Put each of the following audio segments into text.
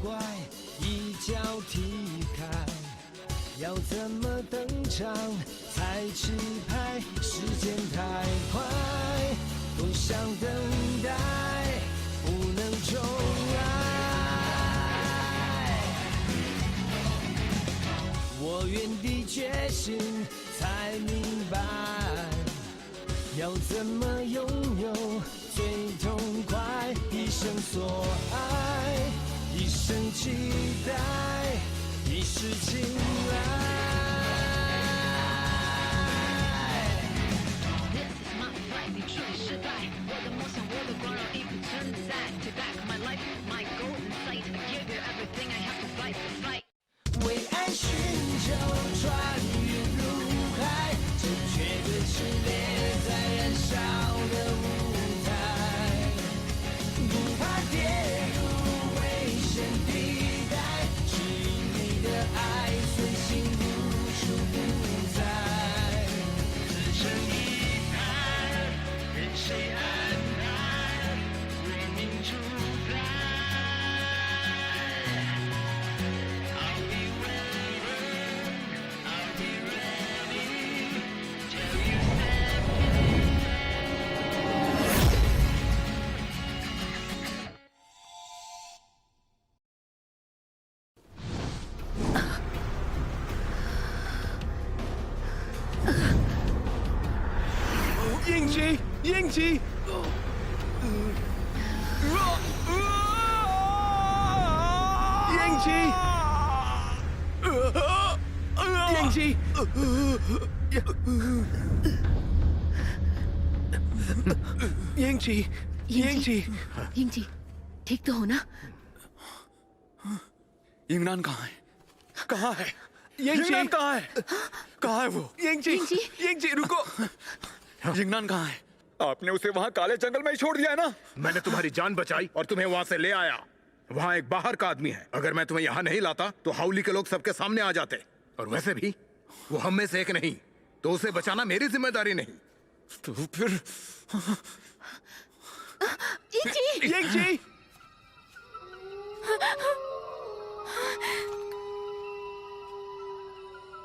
怪，一脚踢开。要怎么登场才吃牌？时间太快，不想等待，不能重来。我原地觉醒，才明白，要怎么拥有最痛快？一生所爱，一生期待，一世青睐。This is my life， 你处理失败，我的梦想，我的光荣已不存在。Take back my life, my golden sight, give you everything I have to fight for fight。为爱寻求穿越入海，这绝对是烈在燃烧的舞台，不怕跌入危险地带，指引你的爱随心无处不在。自成一派，任谁安排，为民主宰。英吉，英吉！英吉！英吉！英吉！英吉！英जी ठीक तो हो ना? यंगनान कहाँ है? कहाँ है? यंगनान कहाँ है? कहाँ है वो? यंगजी! यंगजी रुको! यंगनान कहाँ है? आपने उसे वहाँ काले जंगल में ही छोड़ दिया है ना? मैंने तुम्हारी जान बचाई और तुम्हें वहाँ से ले आया। वहाँ एक बाहर का आदमी है। अगर मैं तुम्हें यहाँ नहीं लाता तो हाउली के लोग सबके सामने आ जाते। और वैसे भी वो हम में से एक नहीं, तो उसे बचाना मेरी जिम्मेदारी नहीं। तो फिर यंगजी!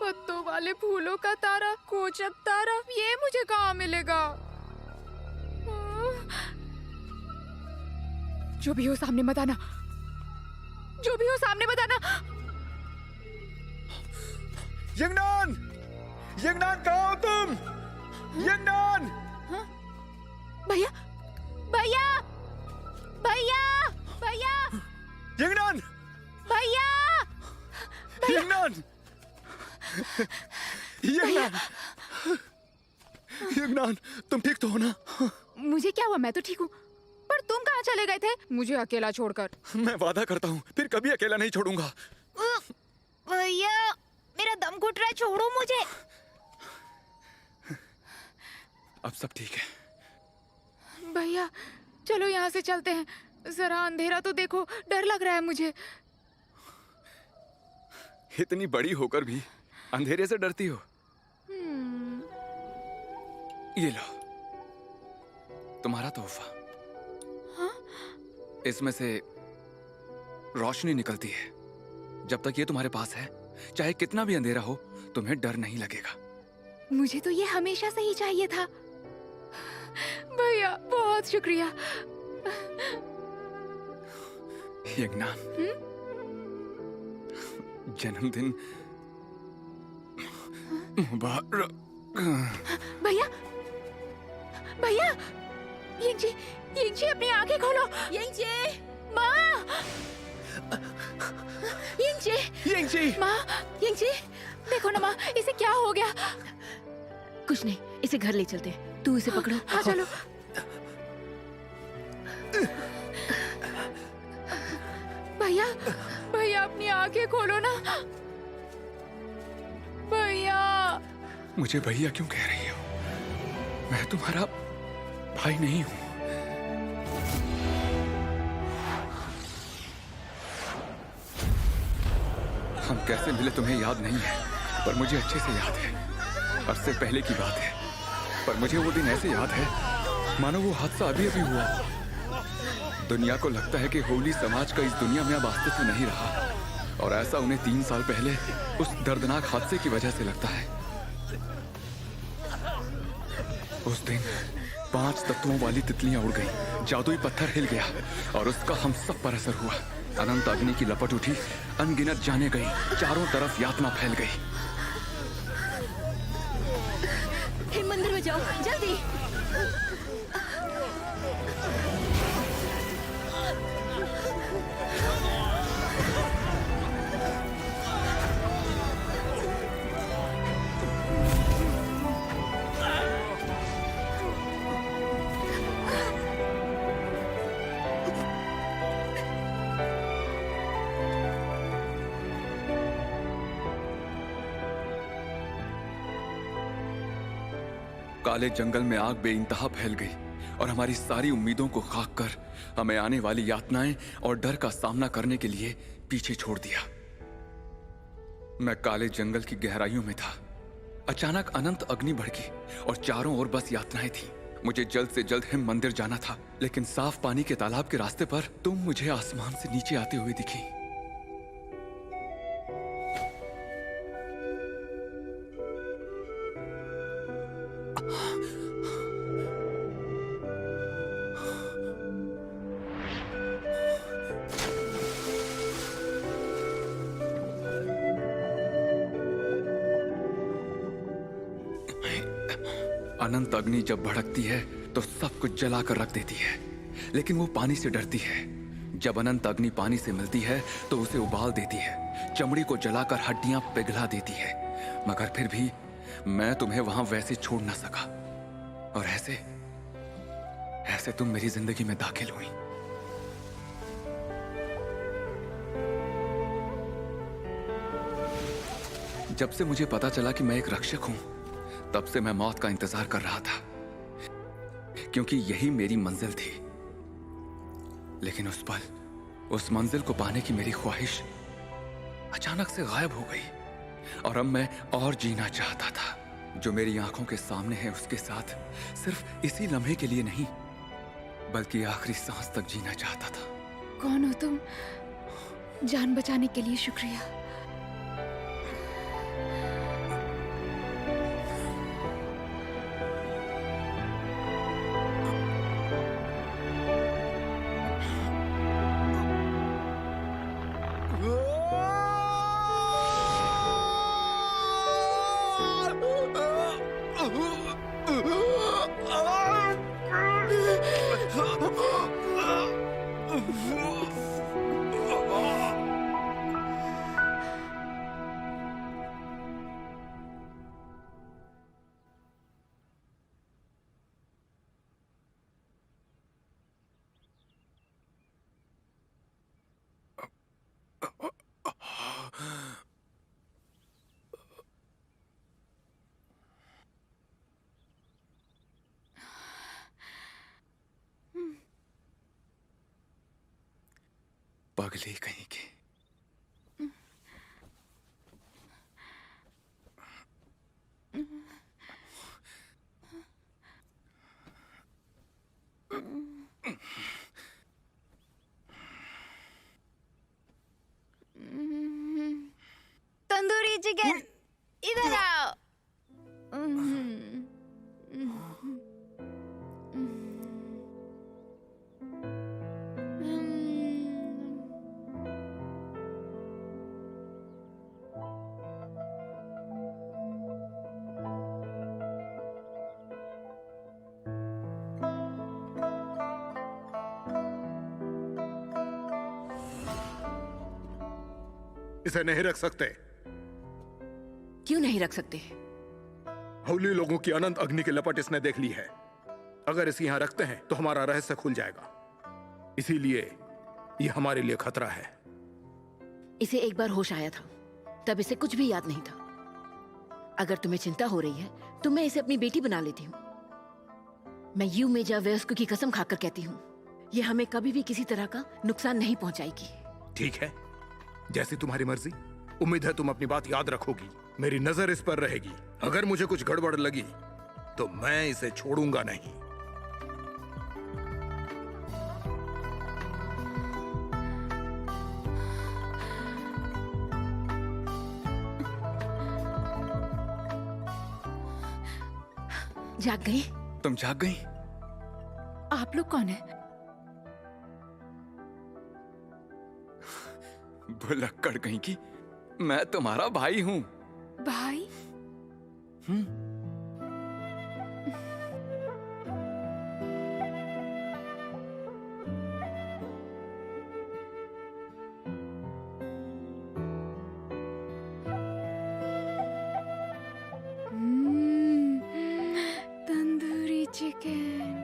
पत्तों वाले फूलों का तारा, कोचक तारा, ये मुझे कहाँ मिलेगा? जो भी हो सामने मत आना, जो भी हो सामने मत आना। यंगनान! यंगनान कहाँ हो तुम? यंगनान! भैया, भैया, भैया, भैया, यंगनान! भैया, यंगनान! यंगनान! यंगनान, तुम ठीक तो हो ना? मुझे क्या हुआ? मैं तो ठीक हूँ, पर तुम कहाँ चले गए थे मुझे अकेला छोड़कर? मैं वादा करता हूँ फिर कभी अकेला नहीं छोड़ूंगा। भैया, मेरा दम घुट रहा है, छोड़ो मुझे। अब सब ठीक है। भैया, चलो यहाँ से चलते हैं। जरा अंधेरा तो देखो, डर लग रहा है मुझे। इतनी बड़ी होकर भी अंधेरे से डरती हो? ये लो, तुम्हारा तोहफा। हाँ? इसमें से रोशनी निकलती है। जब तक ये तुम्हारे पास है, चाहे कितना भी अंधेरा हो, तुम्हें डर नहीं लगेगा। मुझे तो ये हमेशा से ही चाहिए था। भैया, बहुत शुक्रिया। यंगनान, जन्मदिन मुबारक। भैया, भैया, यंगजी, यंगजी अपनी आंखें खोलो। यंगजी, माँ, यंगजी, यंगजी, माँ, यंगजी, देखो ना माँ, इसे क्या हो गया? कुछ नहीं, इसे घर ले चलते हैं। तू इसे पकड़ो। हाँ चलो। भैया, भैया अपनी आंखें खोलो ना। भैया, मुझे भैया क्यों कह रही हो? मैं तुम्हारा भाई नहीं हूं। हम कैसे मिले तुम्हें याद नहीं है, पर मुझे अच्छे से याद है। अरसे पहले की बात है, पर मुझे वो दिन ऐसे याद है मानो वो हादसा अभी अभी हुआ। दुनिया को लगता है कि होली समाज का इस दुनिया में अब अस्तित्व नहीं रहा, और ऐसा उन्हें 3 साल पहले उस दर्दनाक हादसे की वजह से लगता है। उस दिन 5 तत्वों वाली तितलियां उड़ गईं, जादुई पत्थर हिल गया और उसका हम सब पर असर हुआ। अनंत अग्नि की लपट उठी, अनगिनत जाने गई, चारों तरफ यातना फैल गई। हिम मंदिर में जाओ, जल्दी। काले जंगल में आग बेइंतहा फैल गई और हमारी सारी उम्मीदों को खाक कर हमें आने वाली यातनाएं और डर का सामना करने के लिए पीछे छोड़ दिया। मैं काले जंगल की गहराइयों में था। अचानक अनंत अग्नि भड़की और चारों ओर बस यातनाएं थी। मुझे जल्द से जल्द हिम मंदिर जाना था, लेकिन साफ पानी के तालाब के रास्ते पर तुम मुझे आसमान से नीचे आते हुए दिखी। अनंत अग्नि जब भड़कती है तो सब कुछ जलाकर रख देती है, लेकिन वो पानी से डरती है। जब अनंत अग्नि पानी से मिलती है तो उसे उबाल देती है, चमड़ी को जलाकर हड्डियां पिघला देती है। मगर फिर भी मैं तुम्हें वहां वैसे छोड़ ना सका, और ऐसे तुम मेरी जिंदगी में दाखिल हुई। जब से मुझे पता चला कि मैं एक रक्षक हूं, तब से मैं मौत का इंतजार कर रहा था, क्योंकि यही मेरी मंजिल थी। लेकिन उस मंजिल को पाने की मेरी ख्वाहिश अचानक से गायब हो गई, और अब मैं और जीना चाहता था। जो मेरी आंखों के सामने है उसके साथ सिर्फ इसी लम्हे के लिए नहीं, बल्कि आखिरी सांस तक जीना चाहता था। कौन हो तुम? जान बचाने के लिए शुक्रिया। पगली कहीं की। तंदूरी चिकन, इधर आओ। इसे नहीं रख सकते। क्यों नहीं रख सकते? हौली लोगों की अनंत अग्नि की लपट इसने देख ली है। अगर इसे यहां रखते हैं तो हमारा रहस्य खुल जाएगा, इसीलिए यह हमारे लिए खतरा है। इसे एक बार होश आया था, तब इसे कुछ भी याद नहीं था। अगर तुम्हें चिंता हो रही है तो मैं इसे अपनी बेटी बना लेती हूँ। मैं यू मेजा वयस्क की कसम खाकर कहती हूँ, यह हमें कभी भी किसी तरह का नुकसान नहीं पहुंचाएगी। ठीक है, जैसी तुम्हारी मर्जी। उम्मीद है तुम अपनी बात याद रखोगी। मेरी नजर इस पर रहेगी। अगर मुझे कुछ गड़बड़ लगी तो मैं इसे छोड़ूंगा नहीं। जाग गई? तुम जाग गई? आप लोग कौन है? भुलक्कड़ कहीं की, मैं तुम्हारा भाई हूँ। भाई? तंदूरी चिकन।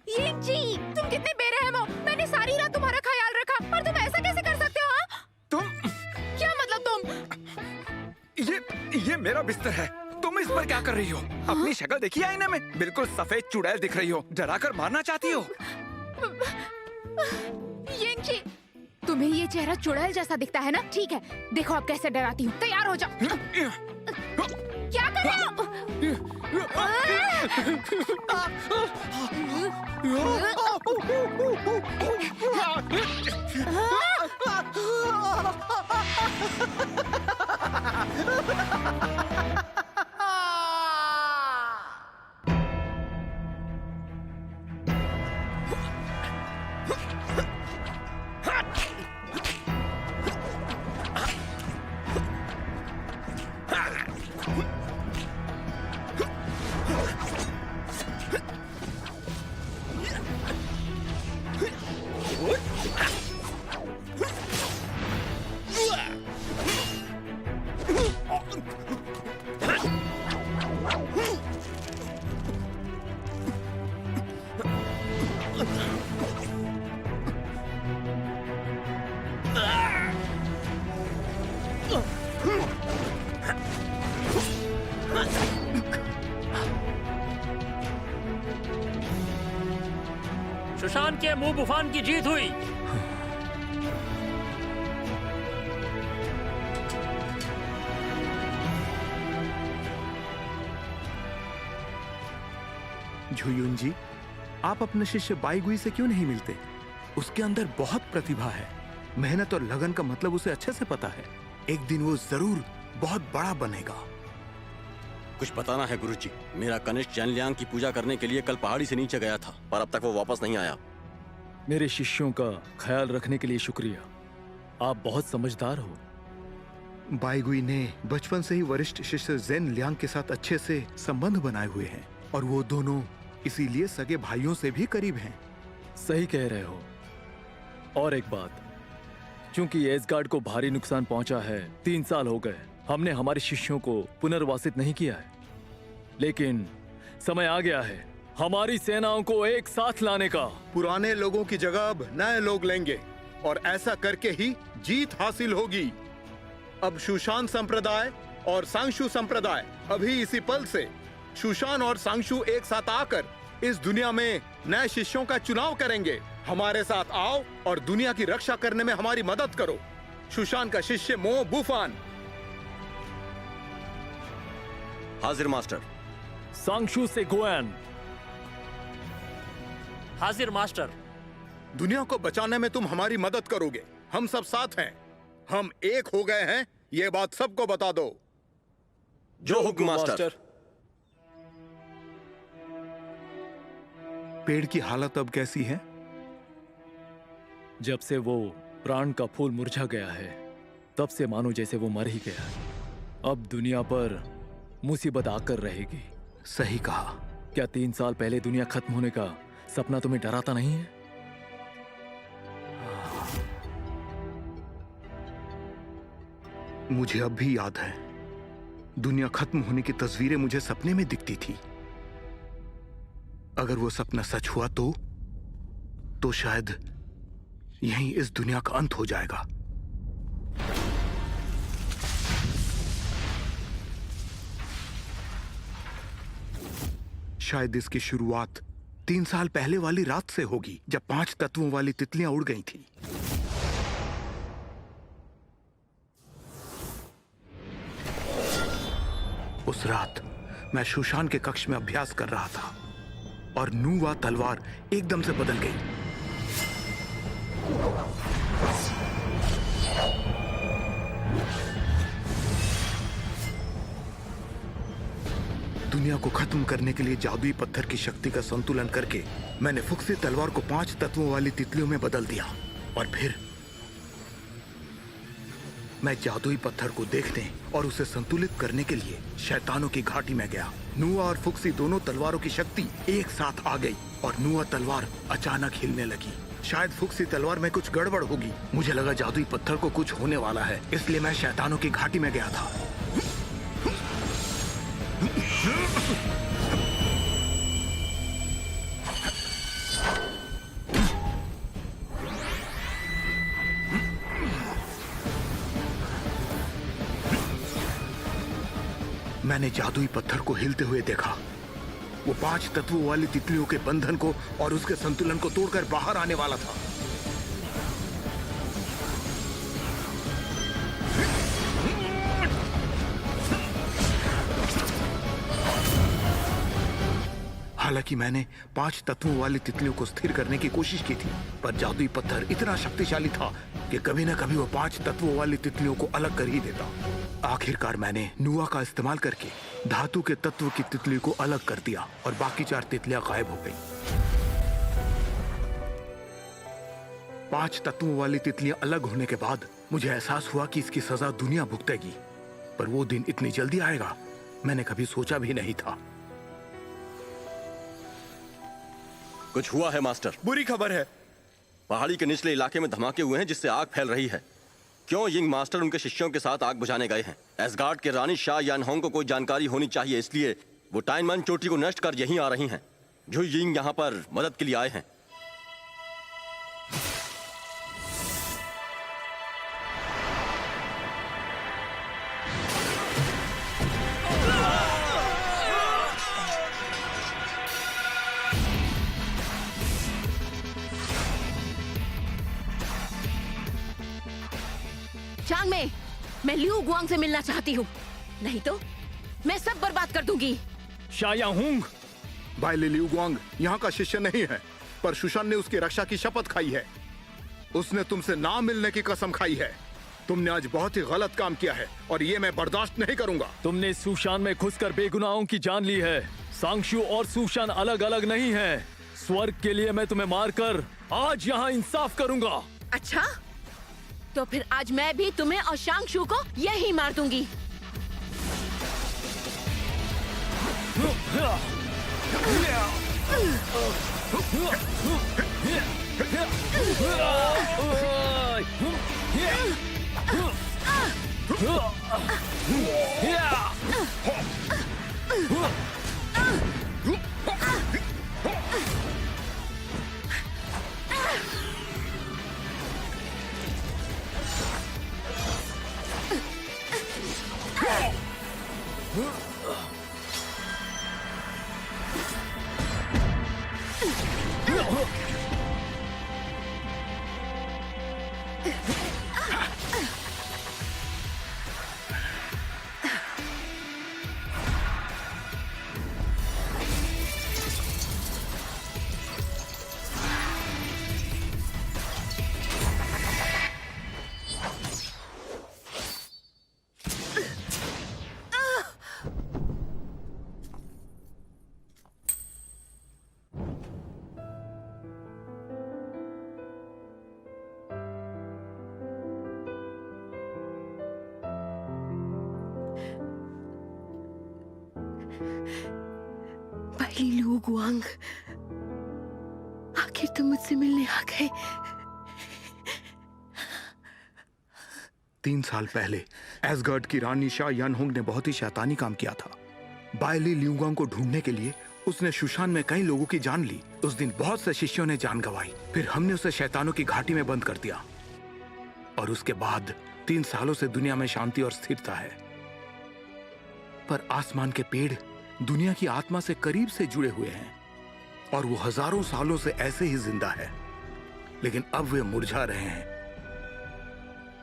ये जी, तुम कितने बेरहम हो। मैंने सारी रात तुम्हारा ख्याल रखा और तुम ऐसा कैसे कर सकते हो? हाँ? तुम, क्या मतलब तुम? ये मेरा बिस्तर है, तुम इस पर क्या कर रही हो? अपनी शक्ल देखी आईने में, बिल्कुल सफेद चुड़ैल दिख रही हो। डरा कर मारना चाहती हो? येंची, तुम्हें ये चेहरा चुड़ैल जैसा दिखता है ना? ठीक है, देखो अब कैसे डराती हूँ। तैयार हो जाओ। क्या कर रहे हो? सुशांत के मुंह बुफान की जीत हुई। झुयुन जी, आप अपने शिष्य बाईगुई से क्यों नहीं मिलते? उसके अंदर बहुत प्रतिभा है। मेहनत और लगन का मतलब उसे अच्छे से पता है। एक दिन वो जरूर बहुत बड़ा बनेगा। कुछ बताना है गुरुजी। मेरा कनिष्क चैनलियांग की पूजा करने के लिए कल पहाड़ी से नीचे गया था, पर अब तक वो वापस नहीं आया। मेरे शिष्यों का ख्याल रखने के लिए शुक्रिया। आप बहुत समझदार हो। बाईगुई ने बचपन से ही वरिष्ठ शिष्य ज़ेन लियांग के साथ अच्छे से संबंध बनाए हुए हैं और वो दोनों इसीलिए सगे भाइयों से भी करीब हैं। सही कह रहे हो। और एक बात, क्योंकि एसगार्ड को भारी नुकसान पहुंचा है, 3 साल हो गए, हमने हमारे शिष्यों को पुनर्वासित नहीं किया है। लेकिन समय आ गया है हमारी सेनाओं को एक साथ लाने का। पुराने लोगों की जगह अब नए लोग लेंगे और ऐसा करके ही जीत हासिल होगी। अब शूशान संप्रदाय और सांगशु संप्रदाय अभी इसी पल से शूशान और सांगशु एक साथ आकर इस दुनिया में नए शिष्यों का चुनाव करेंगे। हमारे साथ आओ और दुनिया की रक्षा करने में हमारी मदद करो। शूशान का शिष्य मो बुफान। हाजिर मास्टर। सांगशु से गुआन। हाजिर मास्टर। दुनिया को बचाने में तुम हमारी मदद करोगे। हम सब साथ हैं, हम एक हो गए हैं, ये बात सबको बता दो। जो हुक्म मास्टर। पेड़ की हालत अब कैसी है? जब से वो प्राण का फूल मुरझा गया है, तब से मानो जैसे वो मर ही गया है। अब दुनिया पर मुसीबत आकर रहेगी। सही कहा। क्या 3 साल पहले दुनिया खत्म होने का सपना तुम्हें डराता नहीं है? मुझे अब भी याद है, दुनिया खत्म होने की तस्वीरें मुझे सपने में दिखती थी। अगर वो सपना सच हुआ तो शायद यहीं इस दुनिया का अंत हो जाएगा। शायद इसकी शुरुआत 3 साल पहले वाली रात से होगी, जब 5 तत्वों वाली तितलियां उड़ गई थी। उस रात मैं सुशान के कक्ष में अभ्यास कर रहा था और नूवा तलवार एकदम से बदल गई। दुनिया को खत्म करने के लिए जादुई पत्थर की शक्ति का संतुलन करके मैंने फुक्सी तलवार को 5 तत्वों वाली तितलियों में बदल दिया। और फिर मैं जादुई पत्थर को देखने और उसे संतुलित करने के लिए शैतानों की घाटी में गया। नुआ और फुक्सी दोनों तलवारों की शक्ति एक साथ आ गई और नुआ तलवार अचानक हिलने लगी। शायद फुक्सी तलवार में कुछ गड़बड़ होगी। मुझे लगा जादुई पत्थर को कुछ होने वाला है, इसलिए मैं शैतानों की घाटी में गया था। मैंने जादुई पत्थर को हिलते हुए देखा। वो 5 तत्वों वाली तितलियों के बंधन को और उसके संतुलन को तोड़कर बाहर आने वाला था। हालांकि मैंने 5 तत्वों वाली तितलियों को स्थिर करने की कोशिश की थी, पर जादुई पत्थर इतना शक्तिशाली था कि कभी न कभी वो 5 तत्वों वाली तितलियों को अलग कर ही देता। आखिरकार मैंने नुआ का इस्तेमाल करके धातु के तत्व की तितली को अलग कर दिया और बाकी 4 तितलियां गायब हो गई। 5 तत्वों वाली तितलियां अलग होने के बाद मुझे एहसास हुआ कि इसकी सजा दुनिया भुगतेगी, पर वो दिन इतनी जल्दी आएगा मैंने कभी सोचा भी नहीं था। कुछ हुआ है मास्टर? बुरी खबर है। पहाड़ी के निचले इलाके में धमाके हुए हैं जिससे आग फैल रही है। क्यों यिंग मास्टर उनके शिष्यों के साथ आग बुझाने गए हैं? एसगार्ड के रानी शाह यानहोंग को कोई जानकारी होनी चाहिए, इसलिए वो टाइनमन चोटी को नष्ट कर यहीं आ रही हैं। झु यिंग यहाँ पर मदद के लिए आए हैं। चांग में, मैं लिू गुआंग से मिलना चाहती हूँ, नहीं तो मैं सब बर्बाद कर दूंगी। शायाहुंग, भाई लियू गुआंग यहाँ का शिष्य नहीं है, पर सुशान ने उसकी रक्षा की शपथ खाई है। उसने तुमसे ना मिलने की कसम खाई है। तुमने आज बहुत ही गलत काम किया है और ये मैं बर्दाश्त नहीं करूंगा। तुमने सुशान में घुसकर बेगुनाहों की जान ली है। सांगशु और सुशान अलग अलग नहीं है। स्वर्ग के लिए मैं तुम्हें मारकर आज यहाँ इंसाफ करूंगा। अच्छा, तो फिर आज मैं भी तुम्हें और शांगशु को यही मार दूंगी। भाई लियू गुआंग, आखिर तुम मुझसे मिलने आ गए। 3 साल पहले एसगार्ड की रानी शाह यानहोंग ने बहुत ही शैतानी काम किया था। बायली लियूगांग को ढूंढने के लिए उसने सुशान में कई लोगों की जान ली। उस दिन बहुत से शिष्यों ने जान गंवाई। फिर हमने उसे शैतानों की घाटी में बंद कर दिया और उसके बाद 3 सालों से दुनिया में शांति और स्थिरता है। पर आसमान के पेड़ दुनिया की आत्मा से करीब से जुड़े हुए हैं और वो हजारों सालों से ऐसे ही जिंदा है, लेकिन अब वे मुरझा रहे हैं।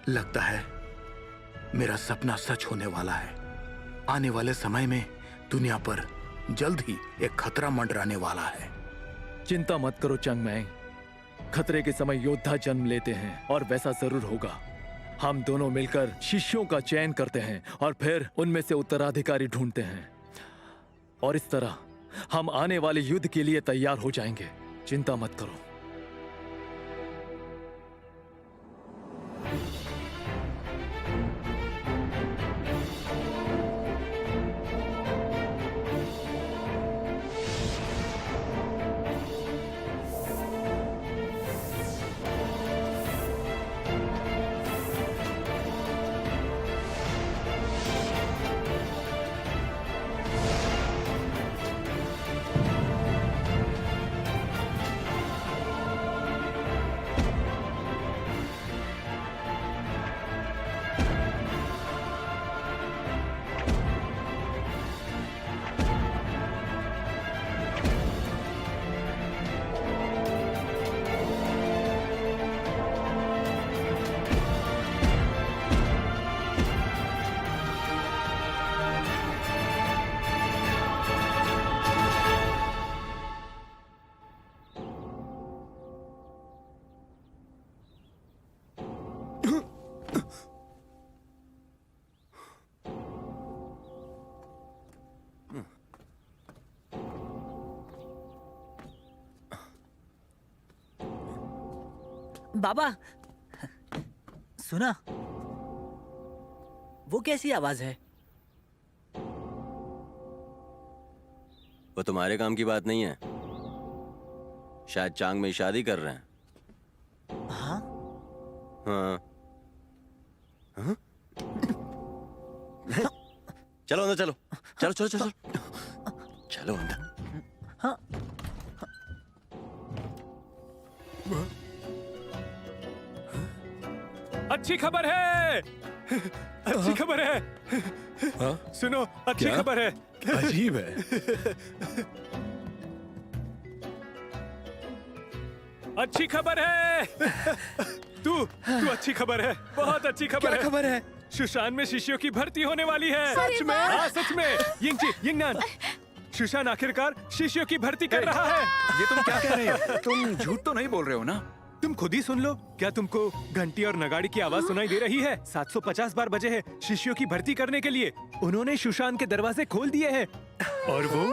लगता है मेरा सपना सच होने वाला है। आने वाले समय में दुनिया पर जल्द ही एक खतरा मंडराने वाला है। चिंता मत करो चंगमैंग, खतरे के समय योद्धा जन्म लेते हैं और वैसा जरूर होगा। हम दोनों मिलकर शिष्यों का चयन करते हैं और फिर उनमें से उत्तराधिकारी ढूंढते हैं, और इस तरह हम आने वाले युद्ध के लिए तैयार हो जाएंगे। चिंता मत करो। बाबा सुना, वो कैसी आवाज है? वो तुम्हारे काम की बात नहीं है। शायद चांग में शादी कर रहे हैं। हाँ? हाँ। हाँ? चलो अंदर, चलो चलो चलो चलो चलो अंदर। हाँ। अच्छी खबर है, अच्छी खबर है। सुनो, अच्छी खबर है। अजीब है। अच्छी खबर है। तू अच्छी खबर है, बहुत अच्छी खबर है। क्या खबर है? शुशान में शिष्यों की भर्ती होने वाली है। सच में? हाँ सच में। यिंगनान, शुशान आखिरकार शिष्यों की भर्ती कर रहा है। ये तुम क्या कह रहे हो? तुम झूठ तो नहीं बोल रहे हो ना? तुम खुद ही सुन लो। क्या तुमको घंटी और नगाड़ी की आवाज सुनाई दे रही है? 750 बार बजे है शिष्यों की भर्ती करने के लिए। उन्होंने शुशान के दरवाजे खोल दिए हैं और वो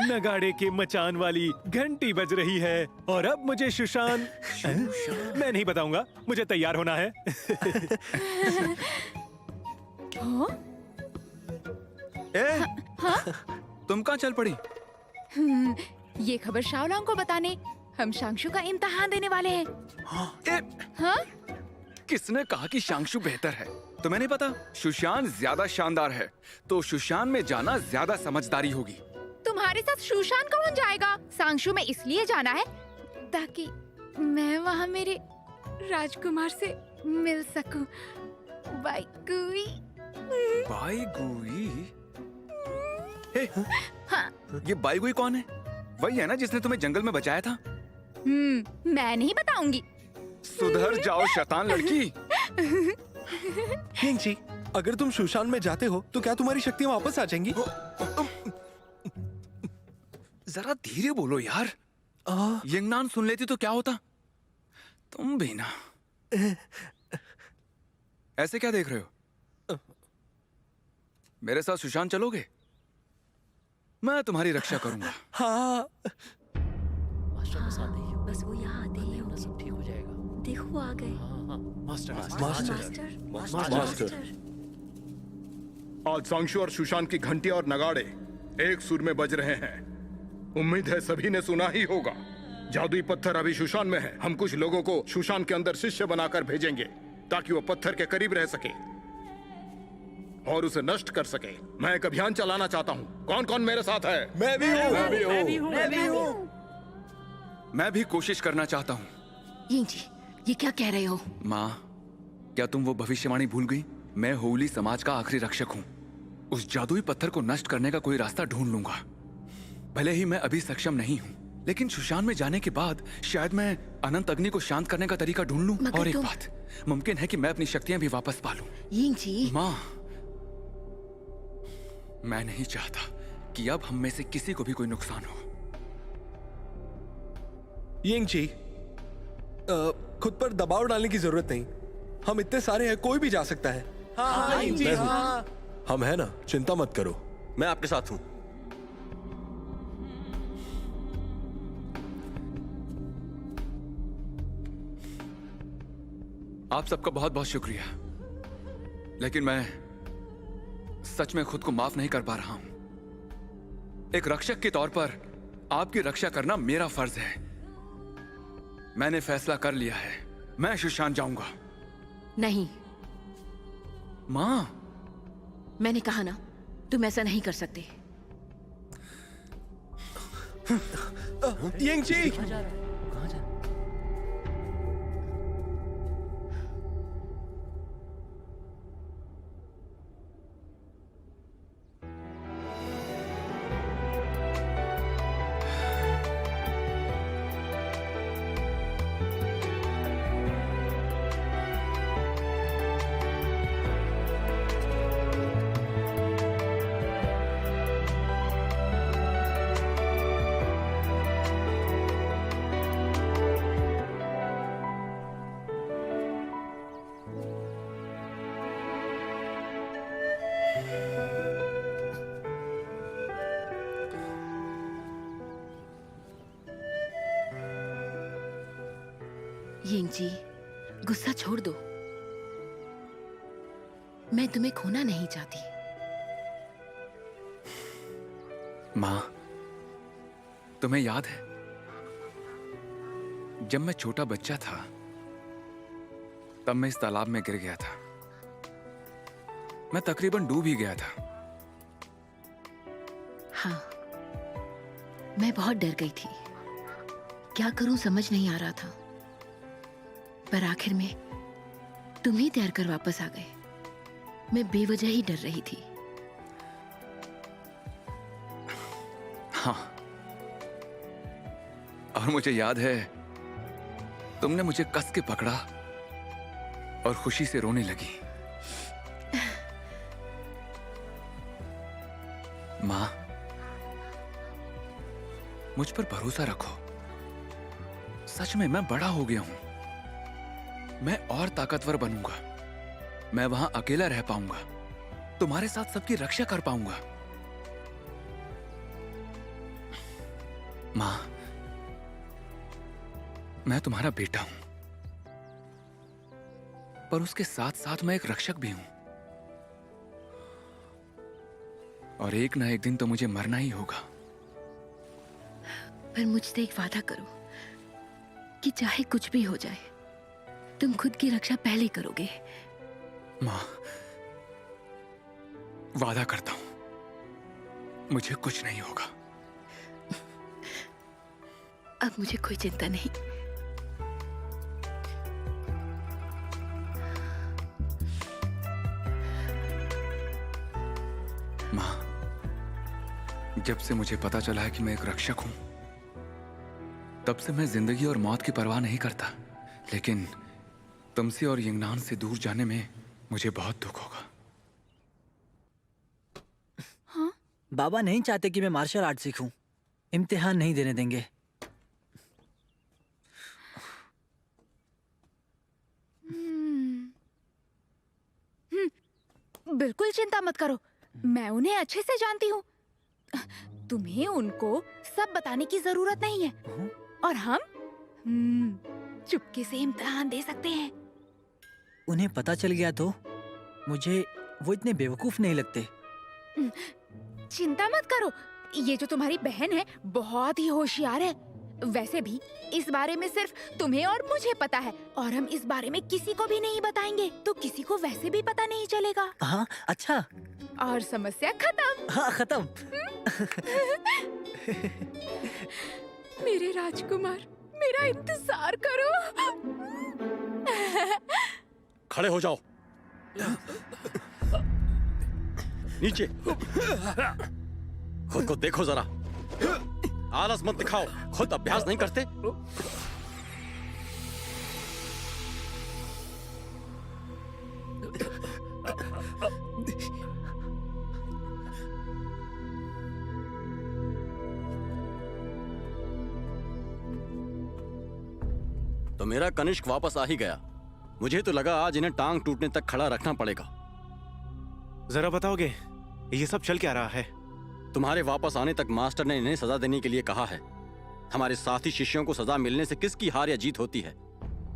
नगाड़े के मचान वाली घंटी बज रही है। और अब मुझे शुशान मैं नहीं बताऊंगा, मुझे तैयार होना है। तुम कहाँ चल पड़ी? ये खबर शाओलांग को बताने। हम शांगशु का इम्तिहान देने वाले हैं। हाँ? किसने कहा कि शांगशु बेहतर है? तुम्हें नहीं पता? शुशान ज्यादा शानदार है, तो शुशान में जाना ज्यादा समझदारी होगी। तुम्हारे साथ शुशान कौन जाएगा? शांगशु में इसलिए जाना है ताकि मैं वहाँ मेरे राजकुमार से मिल सकूं। बाई गुई। बाई गुई? हे, हाँ। ये बाई गुई कौन है? वही है ना जिसने तुम्हें जंगल में बचाया था? मैं नहीं बताऊंगी। सुधर जाओ शैतान लड़की। यिंगची, अगर तुम शुशान में जाते हो तो क्या तुम्हारी शक्तियां वापस आ जाएंगी? जरा धीरे बोलो यार। यिंगनान सुन लेती तो क्या होता? तुम भी ना। ऐसे क्या देख रहे हो? मेरे साथ शुशान चलोगे? मैं तुम्हारी रक्षा करूंगा। हाँ। मास्टर के साथ नहीं हो। बस वो यहाँ आते ही होंगे। सब ठीक हो जाएगा। देखो वो आ गए। Master master. आज सांशु और शुशान की घंटी और नगाड़े एक सुर में बज रहे हैं। उम्मीद है सभी ने सुना ही होगा। जादुई पत्थर अभी शुशान में है। हम कुछ लोगों को शुशान के अंदर शिष्य बनाकर भेजेंगे ताकि वो पत्थर के करीब रह सके और उसे नष्ट कर सके। मैं एक अभियान चलाना चाहता हूँ। कौन कौन मेरे साथ है? मैं भी हूँ। मैं भी कोशिश करना चाहता हूँ। यिंगची, ये क्या कह रहे हो? माँ, क्या तुम वो भविष्यवाणी भूल गई? मैं होली समाज का आखिरी रक्षक हूँ। उस जादुई पत्थर को नष्ट करने का कोई रास्ता ढूंढ लूंगा। भले ही मैं अभी सक्षम नहीं हूँ, लेकिन सुशान में जाने के बाद शायद मैं अनंत अग्नि को शांत करने का तरीका ढूंढ लूं। मगर और एक तुम- बात, मुमकिन है कि मैं अपनी शक्तियां भी वापस पा लूं। यिंग जी, माँ, मैं नहीं चाहता कि अब हम में से किसी को भी कोई नुकसान हो। यिंग जी, खुद पर दबाव डालने की जरूरत नहीं। हम इतने सारे हैं, कोई भी जा सकता है। हाँ, यिंग जी, मैं हूं। हाँ। हम है ना, चिंता मत करो। मैं आपके साथ हूं। आप सबका बहुत बहुत शुक्रिया, लेकिन मैं सच में खुद को माफ नहीं कर पा रहा हूं। एक रक्षक के तौर पर आपकी रक्षा करना मेरा फर्ज है। मैंने फैसला कर लिया है, मैं सुशांत जाऊंगा। नहीं, मां, मैंने कहा ना, तुम ऐसा नहीं कर सकते। यिंग जी, कहाँ जा रहा है? कहाँ जा रहा है? यिंग जी, गुस्सा छोड़ दो। मैं तुम्हें खोना नहीं चाहती। मां, तुम्हें याद है जब मैं छोटा बच्चा था, तब मैं इस तालाब में गिर गया था। मैं तकरीबन डूब ही गया था। हाँ, मैं बहुत डर गई थी। क्या करूं समझ नहीं आ रहा था, पर आखिर में तुम ही तैरकर वापस आ गए। मैं बेवजह ही डर रही थी। हाँ, और मुझे याद है तुमने मुझे कस के पकड़ा और खुशी से रोने लगी। मां, मुझ पर भरोसा रखो। सच में मैं बड़ा हो गया हूं। मैं और ताकतवर बनूंगा। मैं वहां अकेला रह पाऊंगा, तुम्हारे साथ सबकी रक्षा कर पाऊंगा। मां, मैं तुम्हारा बेटा हूं, पर उसके साथ साथ मैं एक रक्षक भी हूं। और एक ना एक दिन तो मुझे मरना ही होगा। पर मुझसे एक वादा करो कि चाहे कुछ भी हो जाए, तुम खुद की रक्षा पहले करोगे। मां, वादा करता हूं मुझे कुछ नहीं होगा। अब मुझे कोई चिंता नहीं। मां, जब से मुझे पता चला है कि मैं एक रक्षक हूं, तब से मैं जिंदगी और मौत की परवाह नहीं करता। लेकिन तुमसे और यंगनान से दूर जाने में मुझे बहुत दुख होगा। हाँ? बाबा नहीं चाहते कि मैं मार्शल आर्ट सीखूं। इम्तिहान नहीं देने देंगे। बिल्कुल चिंता मत करो, मैं उन्हें अच्छे से जानती हूँ। तुम्हें उनको सब बताने की जरूरत नहीं है। और हम चुपके से इम्तिहान दे सकते हैं। उन्हें पता चल गया तो मुझे वो इतने बेवकूफ नहीं लगते। चिंता मत करो, ये जो तुम्हारी बहन है बहुत ही होशियार है। वैसे भी इस बारे में सिर्फ तुम्हें और मुझे पता है, और हम इस बारे में किसी को भी नहीं बताएंगे, तो किसी को वैसे भी पता नहीं चलेगा। हाँ, अच्छा। और समस्या खत्म। हाँ, खत्म। मेरे राजकुमार, मेरा इंतजार करो। खड़े हो जाओ। नीचे। खुद को देखो जरा। आलस मत दिखाओ, खुद अभ्यास नहीं करते। तो मेरा कनिष्क वापस आ ही गया। मुझे तो लगा आज इन्हें टांग टूटने तक खड़ा रखना पड़ेगा। जरा बताओगे ये सब चल क्या रहा है? तुम्हारे वापस आने तक मास्टर ने इन्हें सजा देने के लिए कहा है। हमारे साथी शिष्यों को सजा मिलने से किसकी हार या जीत होती है,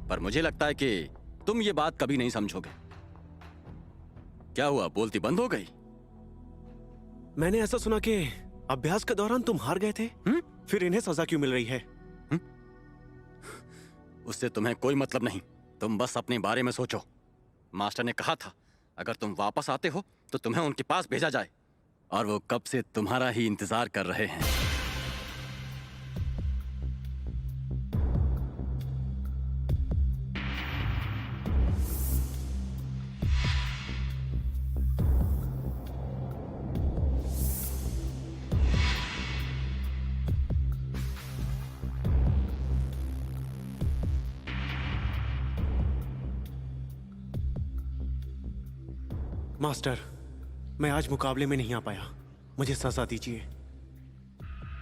पर मुझे लगता है कि तुम ये बात कभी नहीं समझोगे। क्या हुआ, बोलती बंद हो गई? मैंने ऐसा सुना कि अभ्यास के दौरान तुम हार गए थे। फिर इन्हें सजा क्यों मिल रही है? उससे तुम्हें कोई मतलब नहीं, तुम बस अपने बारे में सोचो। मास्टर ने कहा था अगर तुम वापस आते हो तो तुम्हें उनके पास भेजा जाए, और वो कब से तुम्हारा ही इंतजार कर रहे हैं। मास्टर, मैं आज मुकाबले में नहीं आ पाया, मुझे सजा दीजिए।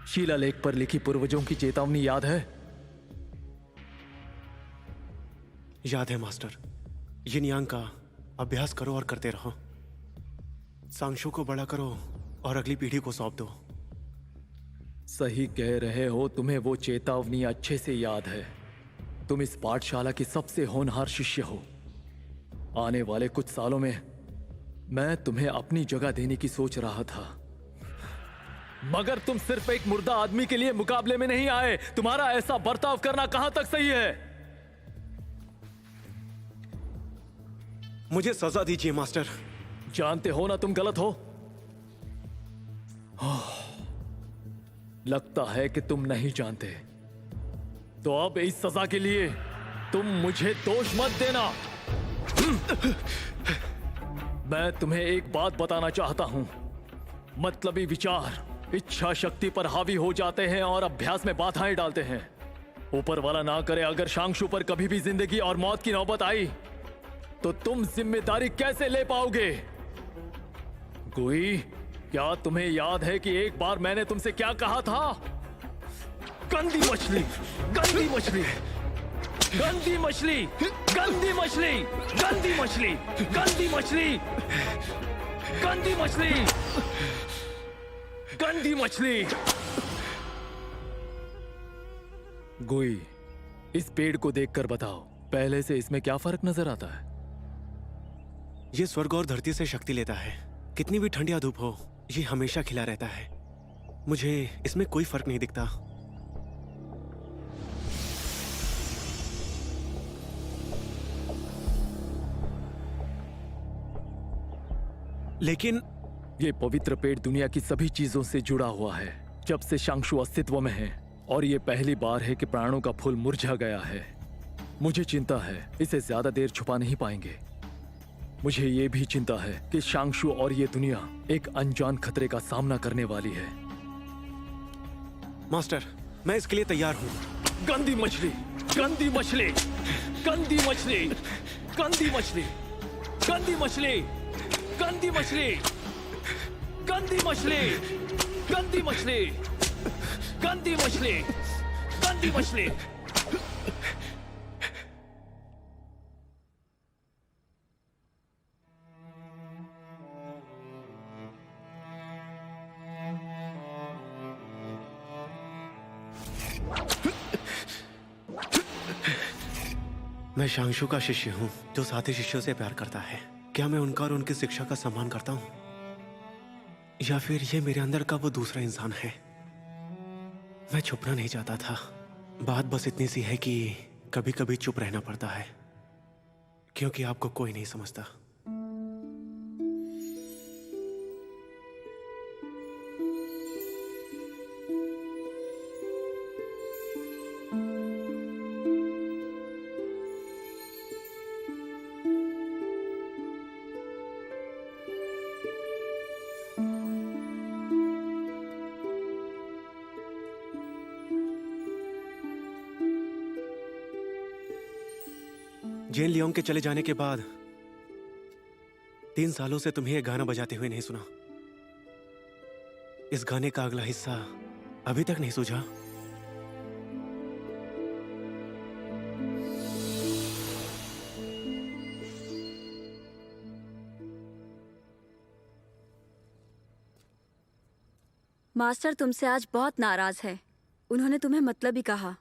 शिलालेख पर लिखी पूर्वजों की चेतावनी याद है? याद है मास्टर। यिन यांग का अभ्यास करो और करते रहो। सांशु को बड़ा करो और अगली पीढ़ी को सौंप दो। सही कह रहे हो, तुम्हें वो चेतावनी अच्छे से याद है। तुम इस पाठशाला के सबसे होनहार शिष्य हो। आने वाले कुछ सालों में मैं तुम्हें अपनी जगह देने की सोच रहा था, मगर तुम सिर्फ एक मुर्दा आदमी के लिए मुकाबले में नहीं आए। तुम्हारा ऐसा बर्ताव करना कहां तक सही है? मुझे सजा दीजिए मास्टर। जानते हो ना तुम गलत हो। लगता है कि तुम नहीं जानते। तो अब इस सजा के लिए तुम मुझे दोष मत देना। मैं तुम्हें एक बात बताना चाहता हूं। मतलबी विचार इच्छा शक्ति पर हावी हो जाते हैं और अभ्यास में बाधाएं डालते हैं। ऊपर वाला ना करे, अगर शांगशु पर कभी भी जिंदगी और मौत की नौबत आई तो तुम जिम्मेदारी कैसे ले पाओगे? गुई, क्या तुम्हें याद है कि एक बार मैंने तुमसे क्या कहा था? गंदी मछली, गंदी मछली, गंदी मछली, गंदी मछली, गंदी मछली, गंदी मछली, गंदी मछली, गंदी मछली। गुई, इस पेड़ को देखकर बताओ, पहले से इसमें क्या फर्क नजर आता है? ये स्वर्ग और धरती से शक्ति लेता है। कितनी भी ठंड या धूप हो, ये हमेशा खिला रहता है। मुझे इसमें कोई फर्क नहीं दिखता। लेकिन ये पवित्र पेड़ दुनिया की सभी चीजों से जुड़ा हुआ है जब से शांगशु अस्तित्व में है, और ये पहली बार है कि प्राणों का फूल मुरझा गया है। मुझे चिंता है इसे ज्यादा देर छुपा नहीं पाएंगे। मुझे ये भी चिंता है कि शांगशु और ये दुनिया एक अनजान खतरे का सामना करने वाली है। मास्टर, मैं इसके लिए तैयार हूँ। गंदी मछली, गंदी मछली, गंदी मछली, गंदी मछली, गंदी मछली, गंदी मछली, गंदी मछली, गंदी मछली, गंदी मछली, गंदी मछली। मैं शांगशु का शिष्य हूँ जो साथी शिष्यों से प्यार करता है। क्या मैं उनका और उनकी शिक्षा का सम्मान करता हूँ, या फिर ये मेरे अंदर का वो दूसरा इंसान है? मैं छुपना नहीं चाहता था। बात बस इतनी सी है कि कभी कभी चुप रहना पड़ता है, क्योंकि आपको कोई नहीं समझता। जेन लियोंग के चले जाने के बाद 3 सालों से तुम्हें ये गाना बजाते हुए नहीं सुना। इस गाने का अगला हिस्सा अभी तक नहीं सूझा। मास्टर तुमसे आज बहुत नाराज है। उन्होंने तुम्हें मतलब ही कहा।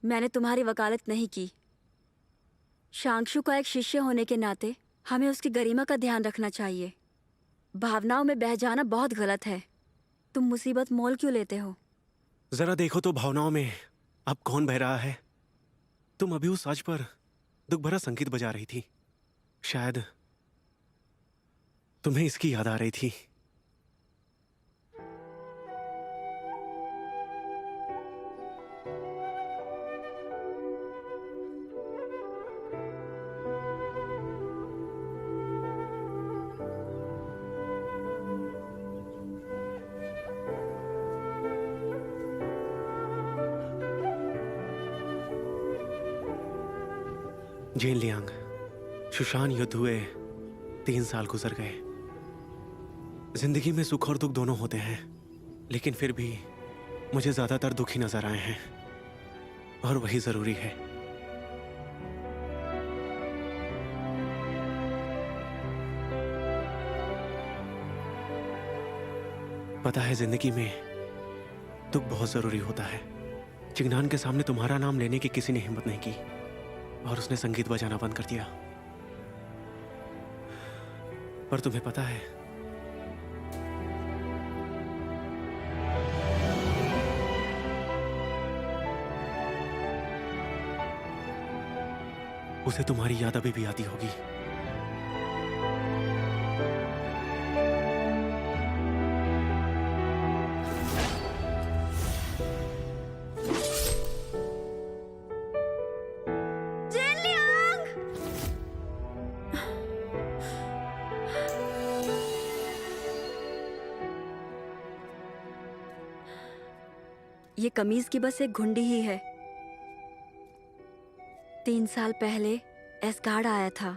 मैंने तुम्हारी वकालत नहीं की। शांक्षु का एक शिष्य होने के नाते हमें उसकी गरिमा का ध्यान रखना चाहिए। भावनाओं में बह जाना बहुत गलत है। तुम मुसीबत मोल क्यों लेते हो? जरा देखो तो भावनाओं में अब कौन बह रहा है। तुम अभी उस साज पर दुख भरा संगीत बजा रही थी। शायद तुम्हें इसकी याद आ रही थी। जेन लियांग, सुशान युद्ध हुए 3 साल गुजर गए। जिंदगी में सुख और दुख दोनों होते हैं, लेकिन फिर भी मुझे ज्यादातर दुख ही नजर आए हैं, और वही जरूरी है। पता है, जिंदगी में दुख बहुत जरूरी होता है। चिंगनान के सामने तुम्हारा नाम लेने की किसी ने हिम्मत नहीं की, और उसने संगीत बजाना बंद कर दिया। पर तुम्हें पता है, उसे तुम्हारी याद अभी भी आती होगी। ये कमीज की बस एक घुंडी ही है। 3 साल पहले एस्गार्ड आया था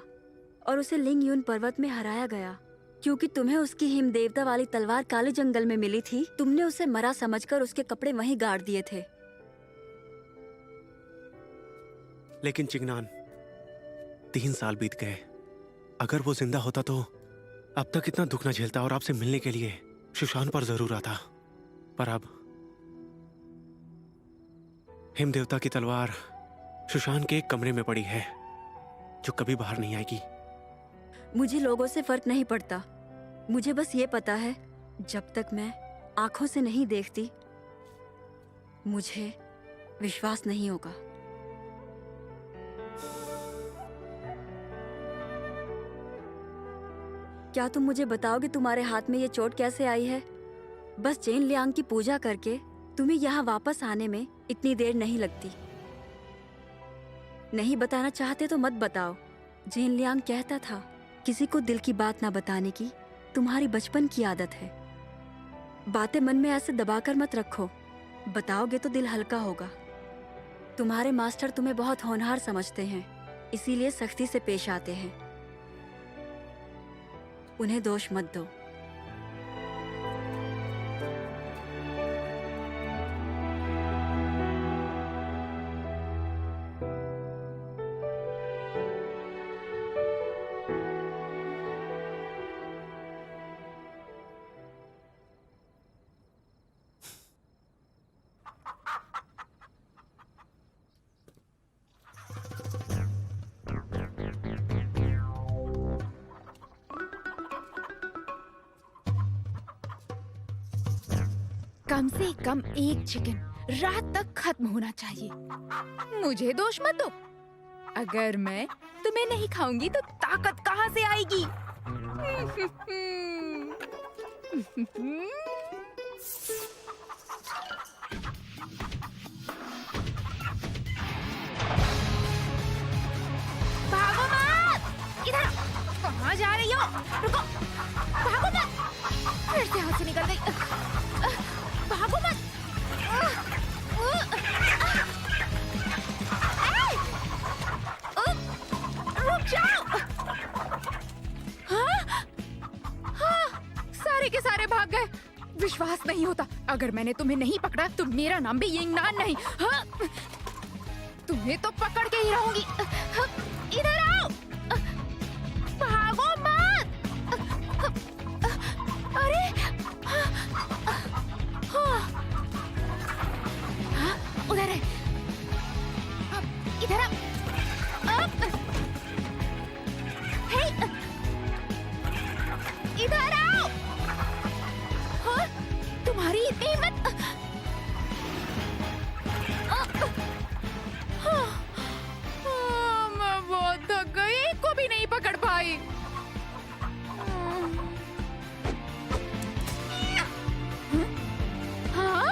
और उसे लिंग यून पर्वत में हराया गया। क्योंकि तुम्हें उसकी हिम देवता वाली तलवार काले जंगल में मिली थी, तुमने उसे मरा समझकर उसके कपड़े वहीं गाड़ दिए थे। लेकिन चिंगनान, 3 साल बीत गए। अगर वो जिंदा होता तो अब तक इतना दुख न झेलता और आपसे मिलने के लिए सुशान पर जरूर आता। पर अब हिम देवता की तलवार सुशान के एक कमरे में पड़ी है, जो कभी बाहर नहीं आएगी। मुझे लोगों से फर्क नहीं पड़ता। मुझे बस ये पता है, जब तक मैं आंखों से नहीं देखती, मुझे विश्वास नहीं होगा। क्या तुम मुझे बताओगे तुम्हारे हाथ में ये चोट कैसे आई है? बस जेन लियांग की पूजा करके तुम्हें यहाँ वापस आने में इतनी देर नहीं लगती। नहीं बताना चाहते तो मत बताओ। जेन लियांग कहता था, किसी को दिल की बात ना बताने की तुम्हारी बचपन की आदत है। बातें मन में ऐसे दबाकर मत रखो, बताओगे तो दिल हल्का होगा। तुम्हारे मास्टर तुम्हें बहुत होनहार समझते हैं, इसीलिए सख्ती से पेश आते हैं। उन्हें दोष मत दो। कम से कम एक चिकन रात तक खत्म होना चाहिए। मुझे दोष मत दो। अगर मैं तुम्हें नहीं खाऊंगी तो ताकत कहाँ से आएगी? भागो मत! इधर आओ। कहाँ जा रही हो? रुको! भागो मत! फिर से हाथ से निकल गई। भागो मत! बर्दाश्त नहीं होता। अगर मैंने तुम्हें नहीं पकड़ा तो मेरा नाम भी यिंगनान नहीं। हाँ? तुम्हें तो पकड़ के ही रहूंगी। हाँ? इधर आओ, भागो मत। अरे हाँ, उधर है, इधर आओ। हे, इधर आओ। हाँ? तुम्हारी इतनी हिम्मत। मैं बहुत थक गई, एक को भी नहीं पकड़ पाई। हाँ?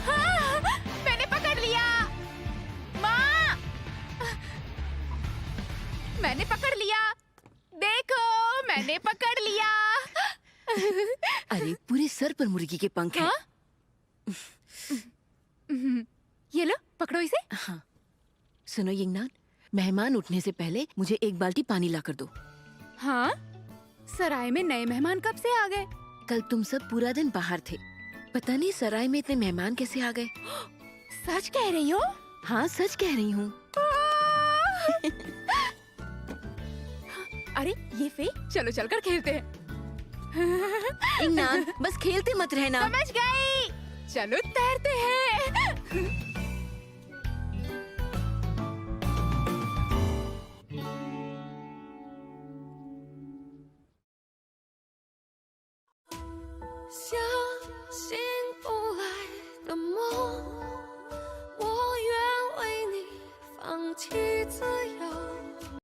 हाँ, मैंने पकड़ लिया। माँ, मैंने पकड़ लिया। देखो, मैंने पकड़ लिया। अरे पूरे सर पर मुर्गी के पंख हैं। हाँ? ये लो, पकड़ो इसे। हाँ। सुनो यिंगनान, मेहमान उठने से पहले मुझे एक बाल्टी पानी ला कर दो। हाँ? सराय में नए मेहमान कब से आ गए? कल तुम सब पूरा दिन बाहर थे। पता नहीं सराय में इतने मेहमान कैसे आ गए। सच कह रही हो? हाँ, सच कह रही हूँ। अरे ये फे, चलो चलकर खेलते हैं। यिंगनान, बस खेलते मत रहना। समझ गई, चलो तैरते हैं।我愿为你放弃。